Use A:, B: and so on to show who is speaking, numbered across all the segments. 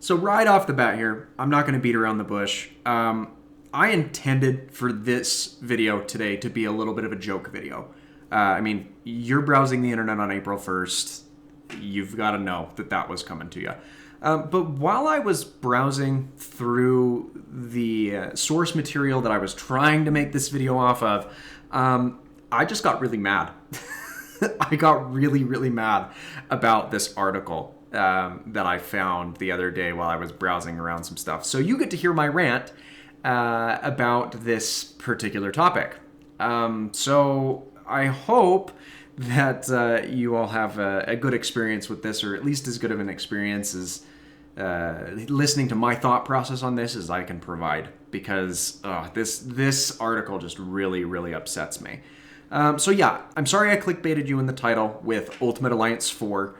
A: So right off the bat here, I'm not going to beat around the bush. I intended for this video today to be a little bit of a joke video. I mean, you're browsing the internet on April 1st. You've got to know that that was coming to you. But while I was browsing through the source material that I was trying to make this video off of, I just got really mad. I got really, really mad about this article that I found the other day while I was browsing around some stuff. So you get to hear my rant about this particular topic. So I hope that you all have a good experience with this, or at least as good of an experience as listening to my thought process on this as I can provide, because this article just really, really upsets me. So yeah, I'm sorry I clickbaited you in the title with Ultimate Alliance 4,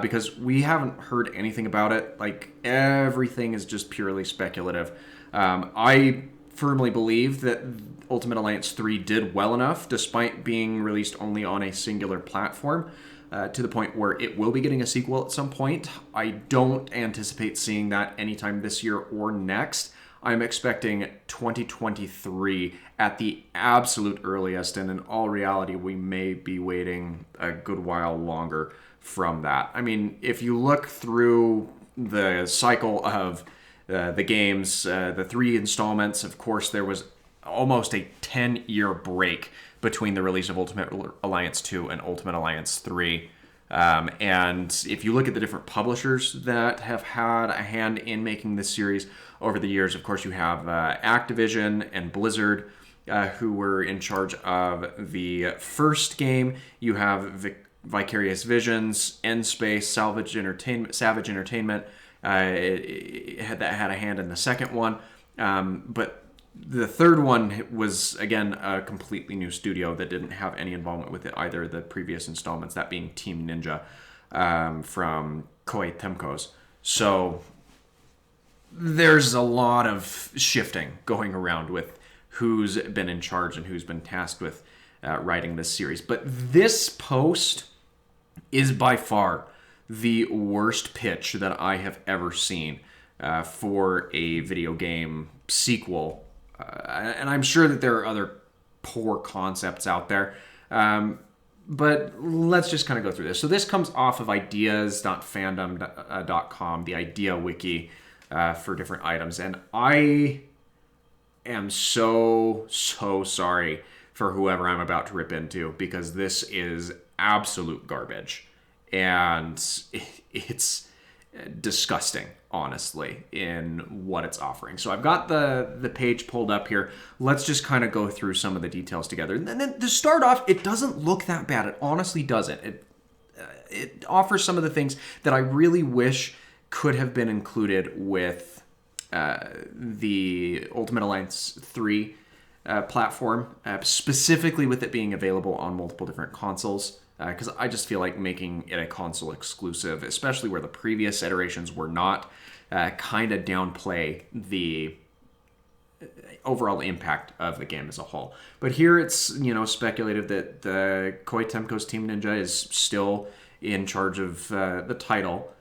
A: because we haven't heard anything about it. Like, everything is just purely speculative. I firmly believe that Ultimate Alliance 3 did well enough, despite being released only on a singular platform, to the point where it will be getting a sequel at some point. I don't anticipate seeing that anytime this year or next. I'm expecting 2023 at the absolute earliest, and in all reality, we may be waiting a good while longer from that. I mean, if you look through the cycle of the games, the 3 installments, of course, there was almost a 10-year break between the release of Ultimate Alliance 2 and Ultimate Alliance 3. And if you look at the different publishers that have had a hand in making this series over the years, of course, you have Activision and Blizzard, who were in charge of the first game. You have Vicarious Visions, Endspace, Savage Entertainment, that had a hand in the second one. But the third one was, again, a completely new studio that didn't have any involvement with it either, the previous installments, that being Team Ninja from KOEI TECMO. So there's a lot of shifting going around with who's been in charge and who's been tasked with writing this series. But this post is by far the worst pitch that I have ever seen for a video game sequel. And I'm sure that there are other poor concepts out there. But let's just kind of go through this. So this comes off of ideas.fandom.com, the idea wiki for different items. And I am so sorry for whoever I'm about to rip into, because this is absolute garbage. And it's disgusting, honestly, in what it's offering. So I've got the page pulled up here. Let's just kind of go through some of the details together. And then to start off, it doesn't look that bad. It honestly doesn't. It offers some of the things that I really wish could have been included with the Ultimate Alliance 3 platform, specifically with it being available on multiple different consoles. Because I just feel like making it a console exclusive, especially where the previous iterations were not, kind of downplay the overall impact of the game as a whole. But here it's, speculative that the KOEI TECMO's Team Ninja is still in charge of the title.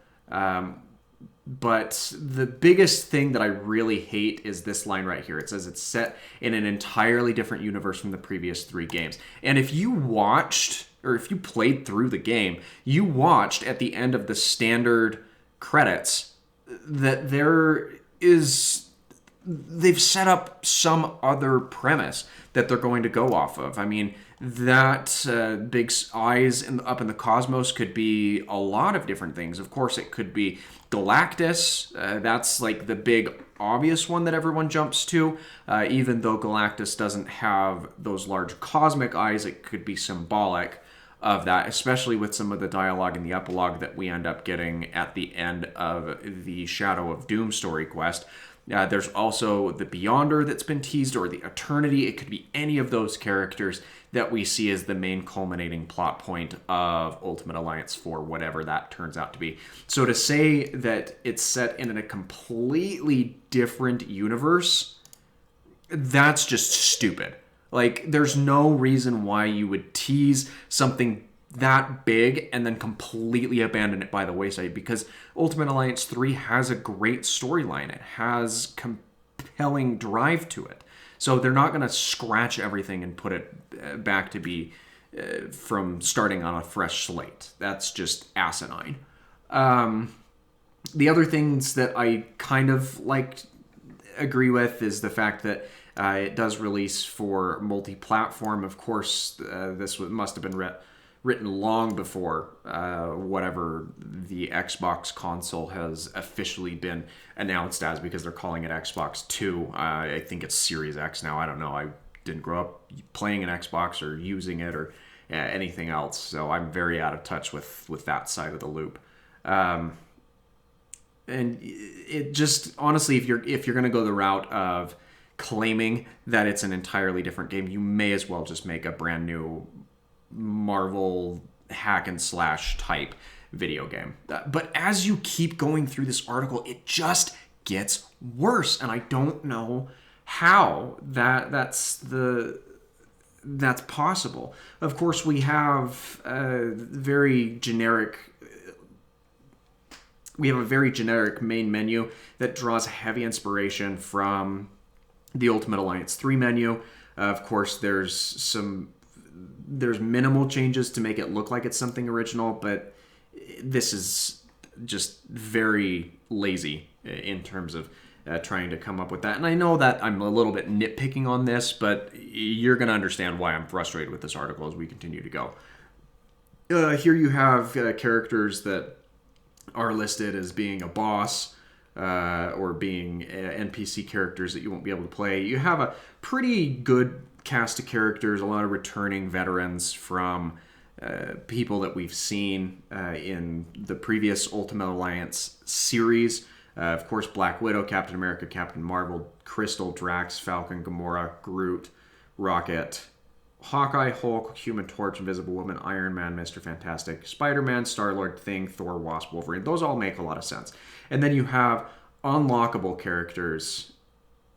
A: But the biggest thing that I really hate is this line right here. It says it's set in an entirely different universe from the previous 3 games. And if you watched, or if you played through the game, you watched at the end of the standard credits that they've set up some other premise that they're going to go off of. I mean, that big eyes up in the cosmos could be a lot of different things. Of course, it could be Galactus. That's like the big obvious one that everyone jumps to. Even though Galactus doesn't have those large cosmic eyes, it could be symbolic of that, especially with some of the dialogue in the epilogue that we end up getting at the end of the Shadow of Doom story quest. There's also the Beyonder that's been teased, or the Eternity. It could be any of those characters that we see as the main culminating plot point of Ultimate Alliance 4, whatever that turns out to be. So to say that it's set in a completely different universe, that's just stupid. Like, there's no reason why you would tease something that big and then completely abandon it by the wayside, because Ultimate Alliance 3 has a great storyline. It has compelling drive to it. So they're not going to scratch everything and put it back to be from starting on a fresh slate. That's just asinine. The other things that I kind of agree with is the fact that it does release for multi-platform. Of course, this must have been written long before whatever the Xbox console has officially been announced as, because they're calling it Xbox 2. I think it's Series X now. I don't know. I didn't grow up playing an Xbox or using it or anything else, so I'm very out of touch with that side of the loop. And it just, honestly, if you're going to go the route of claiming that it's an entirely different game, you may as well just make a brand new Marvel hack and slash type video game. But as you keep going through this article, it just gets worse, and I don't know how that's possible. Of course, we have a very generic main menu that draws heavy inspiration from the Ultimate Alliance 3 menu. Of course, there's minimal changes to make it look like it's something original, but this is just very lazy in terms of trying to come up with that. And I know that I'm a little bit nitpicking on this, but you're going to understand why I'm frustrated with this article as we continue to go. Here you have characters that are listed as being a boss or being NPC characters that you won't be able to play. You have a pretty good cast of characters, a lot of returning veterans from people that we've seen in the previous Ultimate Alliance series. Of course, Black Widow, Captain America, Captain Marvel, Crystal, Drax, Falcon, Gamora, Groot, Rocket, Hawkeye, Hulk, Human Torch, Invisible Woman, Iron Man, Mr. Fantastic, Spider-Man, Star-Lord, Thing, Thor, Wasp, Wolverine. Those all make a lot of sense. And then you have unlockable characters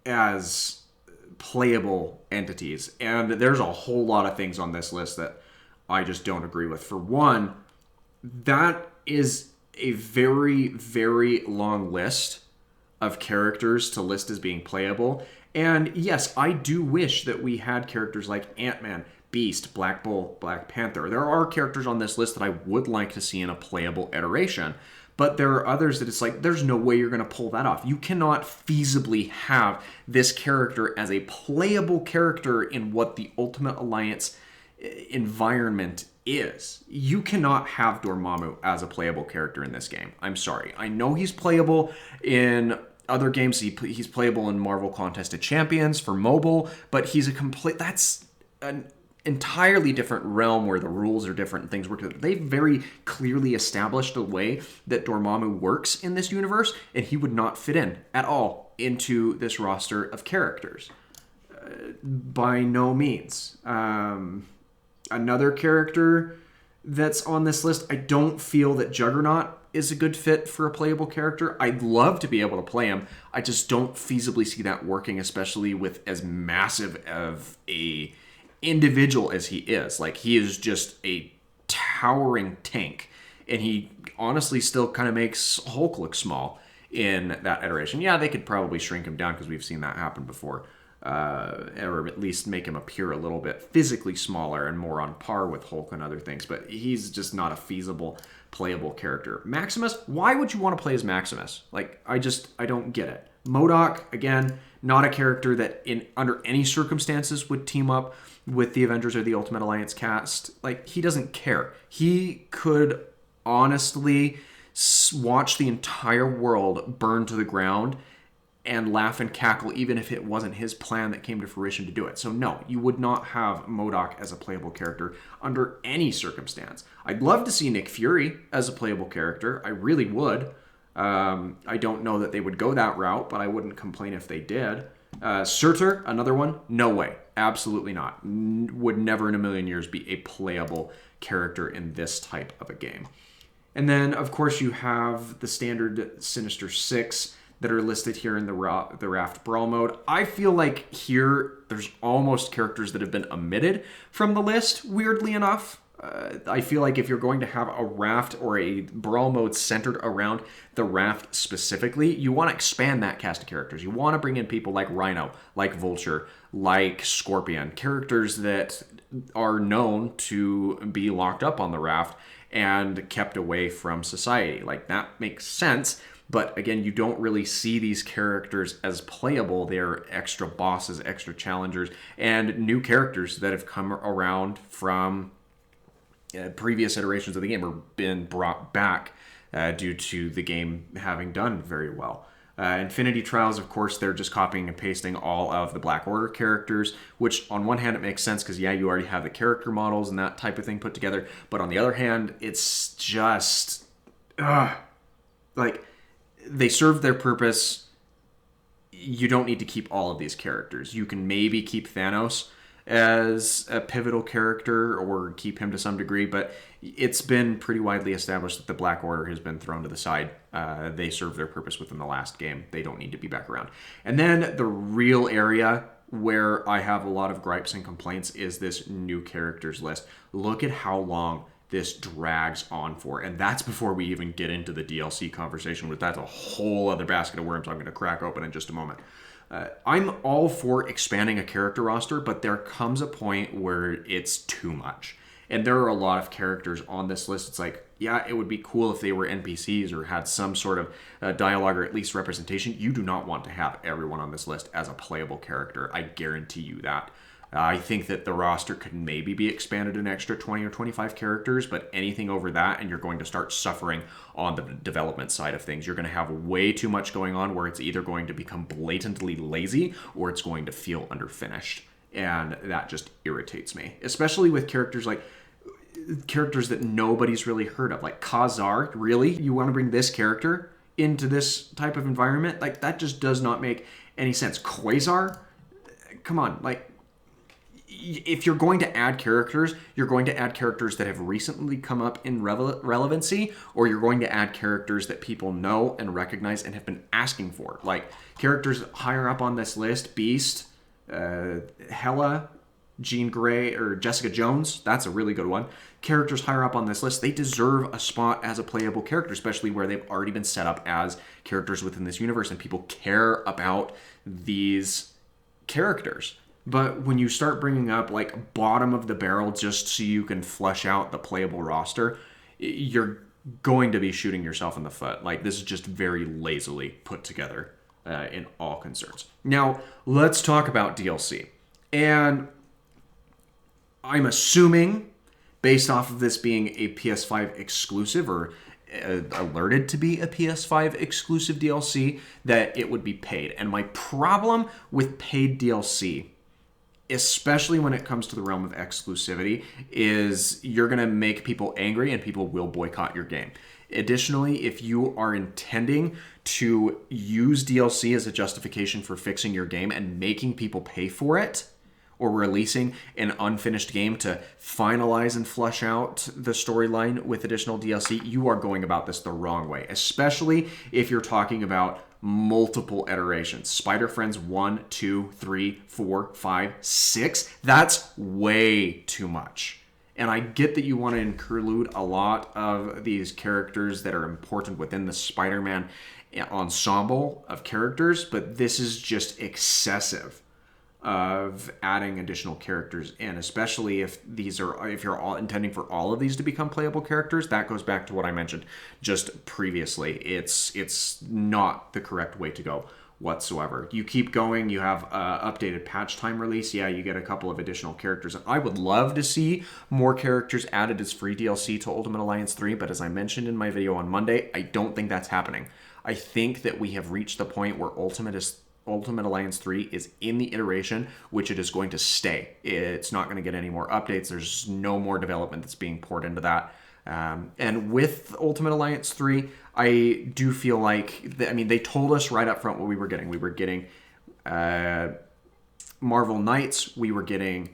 A: as playable entities. And there's a whole lot of things on this list that I just don't agree with. For one, that is a very, very long list of characters to list as being playable. And yes, I do wish that we had characters like Ant-Man, Beast, Black Bolt, Black Panther. There are characters on this list that I would like to see in a playable iteration. But there are others that it's like, there's no way you're going to pull that off. You cannot feasibly have this character as a playable character in what the Ultimate Alliance environment is. You cannot have Dormammu as a playable character in this game. I'm sorry. I know he's playable in other games. He's playable in Marvel Contest of Champions for mobile, but that's an entirely different realm where the rules are different and things work. They've very clearly established a way that Dormammu works in this universe, and he would not fit in at all into this roster of characters. By no means. Another character that's on this list, I don't feel that Juggernaut is a good fit for a playable character. I'd love to be able to play him. I just don't feasibly see that working, especially with as massive of a individual as he is. Like, he is just a towering tank, and he honestly still kind of makes Hulk look small in that iteration. Yeah, they could probably shrink him down because we've seen that happen before, or at least make him appear a little bit physically smaller and more on par with Hulk and other things, but he's just not a feasible playable character. Maximus, why would you want to play as Maximus? Like, I don't get it. MODOK, again, not a character that under any circumstances would team up with the Avengers or the Ultimate Alliance cast. Like, he doesn't care. He could honestly watch the entire world burn to the ground and laugh and cackle, even if it wasn't his plan that came to fruition to do it. So no, you would not have MODOK as a playable character under any circumstance. I'd love to see Nick Fury as a playable character. I really would. I don't know that they would go that route, but I wouldn't complain if they did. Surtur, another one. No way. Absolutely not. Would never in a million years be a playable character in this type of a game. And then, of course, you have the standard Sinister Six that are listed here in the Raft Brawl mode. I feel like here there's almost characters that have been omitted from the list, weirdly enough. I feel like if you're going to have a raft or a brawl mode centered around the raft specifically, you want to expand that cast of characters. You want to bring in people like Rhino, like Vulture, like Scorpion, characters that are known to be locked up on the raft and kept away from society. Like, that makes sense. But again, you don't really see these characters as playable. They're extra bosses, extra challengers, and new characters that have come around from previous iterations of the game or been brought back due to the game having done very well. Infinity Trials, of course, they're just copying and pasting all of the Black Order characters, which on one hand it makes sense because, yeah, you already have the character models and that type of thing put together. But on the other hand, it's just, like, they serve their purpose. You don't need to keep all of these characters. You can maybe keep Thanos as a pivotal character or keep him to some degree, but it's been pretty widely established that the Black Order has been thrown to the side. They served their purpose within the last game. They don't need to be back around. And then the real area where I have a lot of gripes and complaints is this new characters list. Look at how long this drags on for, and that's before we even get into the DLC conversation, which that's a whole other basket of worms I'm going to crack open in just a moment. I'm all for expanding a character roster, but there comes a point where it's too much. And there are a lot of characters on this list. It's like, yeah, it would be cool if they were NPCs or had some sort of dialogue or at least representation. You do not want to have everyone on this list as a playable character. I guarantee you that. I think that the roster could maybe be expanded an extra 20 or 25 characters, but anything over that, and you're going to start suffering on the development side of things. You're going to have way too much going on where it's either going to become blatantly lazy or it's going to feel underfinished. And that just irritates me, especially with characters that nobody's really heard of, like Khazar. Really? You want to bring this character into this type of environment? Like, that just does not make any sense. Quasar? Come on, like, if you're going to add characters, you're going to add characters that have recently come up in relevancy, or you're going to add characters that people know and recognize and have been asking for. Like, characters higher up on this list, Beast, Hela, Jean Grey, or Jessica Jones. That's a really good one. Characters higher up on this list, they deserve a spot as a playable character, especially where they've already been set up as characters within this universe and people care about these characters. But when you start bringing up, like, bottom of the barrel just so you can flesh out the playable roster, you're going to be shooting yourself in the foot. Like, this is just very lazily put together in all concerns. Now, let's talk about DLC. And I'm assuming, based off of this being a PS5 exclusive or alerted to be a PS5 exclusive DLC, that it would be paid. And my problem with paid DLC, especially when it comes to the realm of exclusivity, is you're going to make people angry and people will boycott your game. Additionally, if you are intending to use DLC as a justification for fixing your game and making people pay for it, or releasing an unfinished game to finalize and flesh out the storyline with additional DLC, you are going about this the wrong way, especially if you're talking about multiple iterations. Spider Friends 1, 2, 3, 4, 5, 6. That's way too much. And I get that you want to include a lot of these characters that are important within the Spider-Man ensemble of characters, but this is just excessive of adding additional characters in, especially if you're all intending for all of these to become playable characters. That goes back to what I mentioned just previously. It's not the correct way to go whatsoever. You keep going, you have updated patch time release, yeah, you get a couple of additional characters. And I would love to see more characters added as free DLC to Ultimate Alliance 3, but as I mentioned in my video on Monday, I don't think that's happening. I think that we have reached the point where Ultimate Alliance 3 is in the iteration which it is going to stay. It's not going to get any more updates. There's no more development that's being poured into that. And with Ultimate Alliance 3, I do feel like, they told us right up front what we were getting. We were getting Marvel Knights. We were getting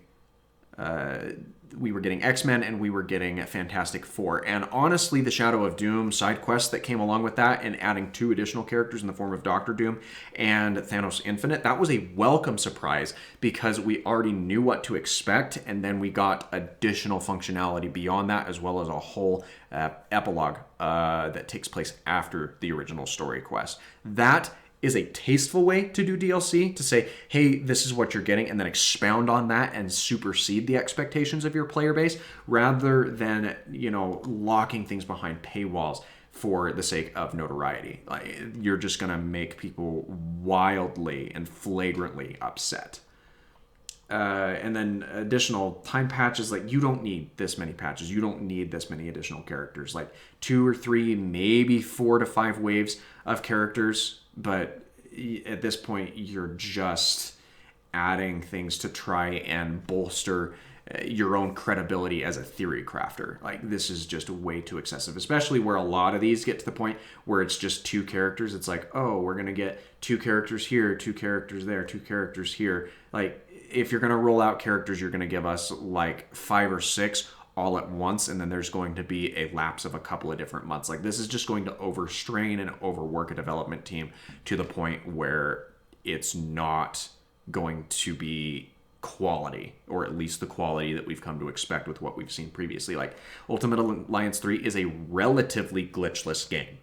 A: we were getting X-Men and we were getting Fantastic Four. And honestly, the Shadow of Doom side quest that came along with that and adding 2 additional characters in the form of Doctor Doom and Thanos Infinite, that was a welcome surprise because we already knew what to expect, and then we got additional functionality beyond that, as well as a whole epilogue that takes place after the original story quest. That is a tasteful way to do DLC, to say, hey, this is what you're getting, and then expound on that and supersede the expectations of your player base, rather than, locking things behind paywalls for the sake of notoriety. Like, you're just going to make people wildly and flagrantly upset. And then additional time patches, like, you don't need this many patches. You don't need this many additional characters. Like 2 or 3, maybe 4 to 5 waves of characters. But at this point, you're just adding things to try and bolster your own credibility as a theory crafter. Like, this is just way too excessive, especially where a lot of these get to the point where it's just 2 characters. It's like, oh, we're going to get 2 characters here, 2 characters there, 2 characters here. Like, if you're going to roll out characters, you're going to give us like 5 or 6 all at once, and then there's going to be a lapse of a couple of different months. Like, this is just going to overstrain and overwork a development team to the point where it's not going to be quality, or at least the quality that we've come to expect with what we've seen previously. Like, Ultimate Alliance 3 is a relatively glitchless game,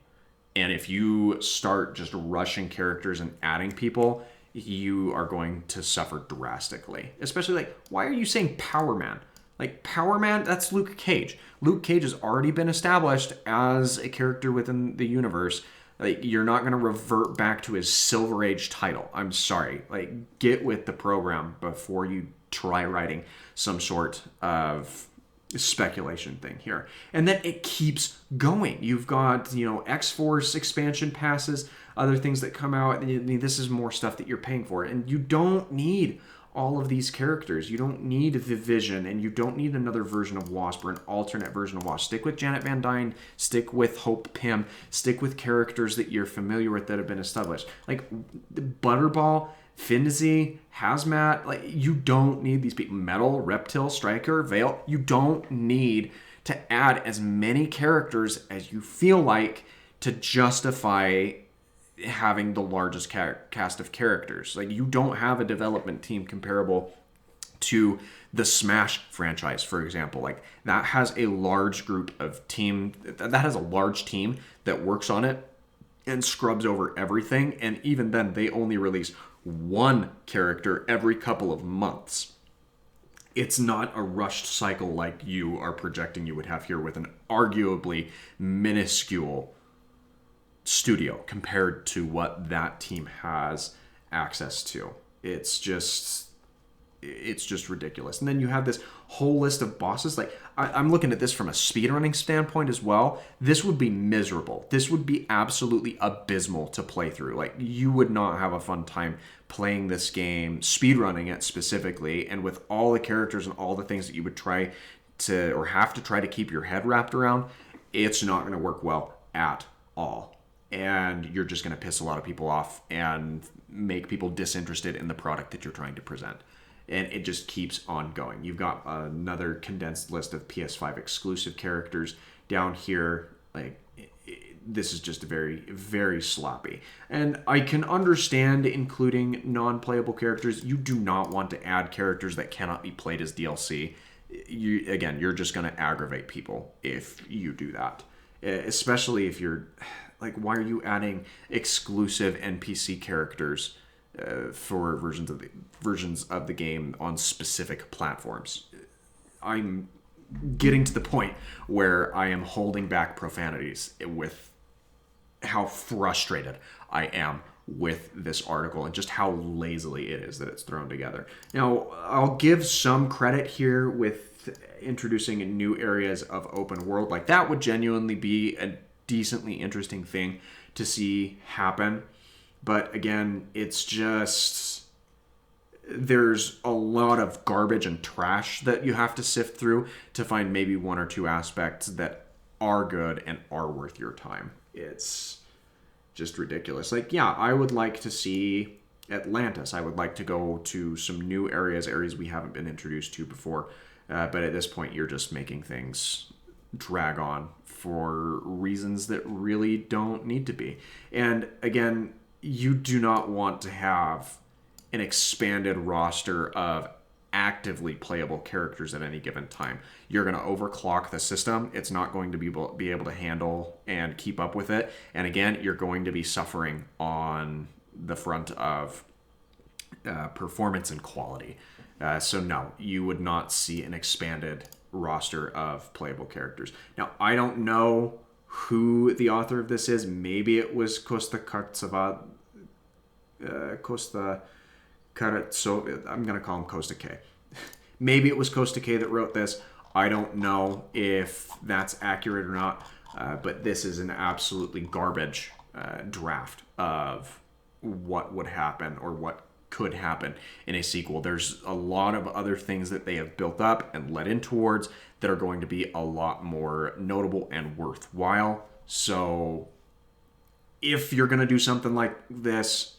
A: and if you start just rushing characters and adding people, you are going to suffer drastically. Especially, like, why are you saying Power Man? Like, Power Man, that's Luke Cage. Luke Cage has already been established as a character within the universe. Like, you're not going to revert back to his Silver Age title. I'm sorry. Like, get with the program before you try writing some sort of speculation thing here. And then it keeps going. You've got, X-Force expansion passes, other things that come out. This is more stuff that you're paying for. And you don't need all of these characters. You don't need the Vision, and you don't need another version of Wasp or an alternate version of Wasp. Stick with Janet Van Dyne, stick with Hope Pym, stick with characters that you're familiar with that have been established. Like Butterball, Finzi, Hazmat, like, you don't need these people. Metal, Reptile, Striker, Veil, you don't need to add as many characters as you feel like to justify having the largest cast of characters. Like, you don't have a development team comparable to the Smash franchise, for example. Like, that has a large group of that has a large team that works on it and scrubs over everything, and even then they only release 1 character every couple of months. It's not a rushed cycle like you are projecting you would have here with an arguably minuscule studio compared to what that team has access to. It's just ridiculous. And then you have this whole list of bosses. Like, I'm looking at this from a speedrunning standpoint as well. This would be miserable. This would be absolutely abysmal to play through. Like, you would not have a fun time playing this game, speedrunning it specifically, and with all the characters and all the things that you would try to, or have to try to keep your head wrapped around. It's not going to work well at all. And you're just going to piss a lot of people off and make people disinterested in the product that you're trying to present. And it just keeps on going. You've got another condensed list of PS5 exclusive characters down here. Like, this is just very, very sloppy. And I can understand including non-playable characters. You do not want to add characters that cannot be played as DLC. You're just going to aggravate people if you do that. Especially if you're... Like, why are you adding exclusive NPC characters for versions of the game on specific platforms? I'm getting to the point where I am holding back profanities with how frustrated I am with this article and just how lazily it is that it's thrown together. Now, I'll give some credit here with introducing new areas of open world. Like, that would genuinely be a decently interesting thing to see happen. But again, it's just, there's a lot of garbage and trash that you have to sift through to find maybe 1 or 2 aspects that are good and are worth your time. It's just ridiculous. Like, yeah, I would like to see Atlantis. I would like to go to some new areas we haven't been introduced to before. But at this point, you're just making things drag on for reasons that really don't need to be. And again, you do not want to have an expanded roster of actively playable characters at any given time. You're going to overclock the system. It's not going to be able to handle and keep up with it. And again, you're going to be suffering on the front of performance and quality. So no, you would not see an expanded roster of playable characters. Now, I don't know who the author of this is. Maybe it was Costa Karatso. I'm going to call him Costa K. Maybe it was Costa K that wrote this. I don't know if that's accurate or not, but this is an absolutely garbage draft of what would happen or what could happen in a sequel. There's a lot of other things that they have built up and led in towards that are going to be a lot more notable and worthwhile. So if you're going to do something like this,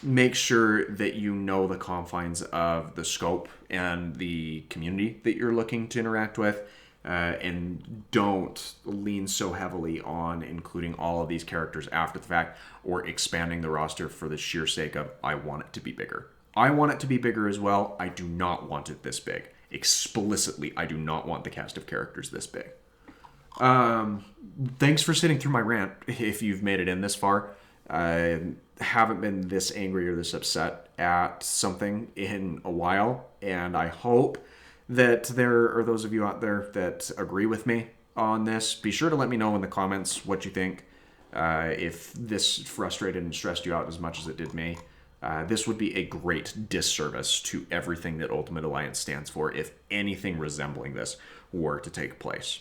A: make sure that you know the confines of the scope and the community that you're looking to interact with, and don't lean so heavily on including all of these characters after the fact or expanding the roster for the sheer sake of, I want it to be bigger. I want it to be bigger as well. I do not want it this big. Explicitly, I do not want the cast of characters this big. Thanks for sitting through my rant. If you've made it in this far, I haven't been this angry or this upset at something in a while, and I hope that there are those of you out there that agree with me on this. Be sure to let me know in the comments what you think. If this frustrated and stressed you out as much as it did me, this would be a great disservice to everything that Ultimate Alliance stands for if anything resembling this were to take place,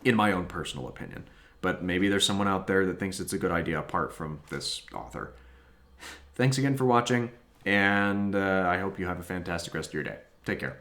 A: in my own personal opinion. But maybe there's someone out there that thinks it's a good idea apart from this author. Thanks again for watching, and I hope you have a fantastic rest of your day. Take care.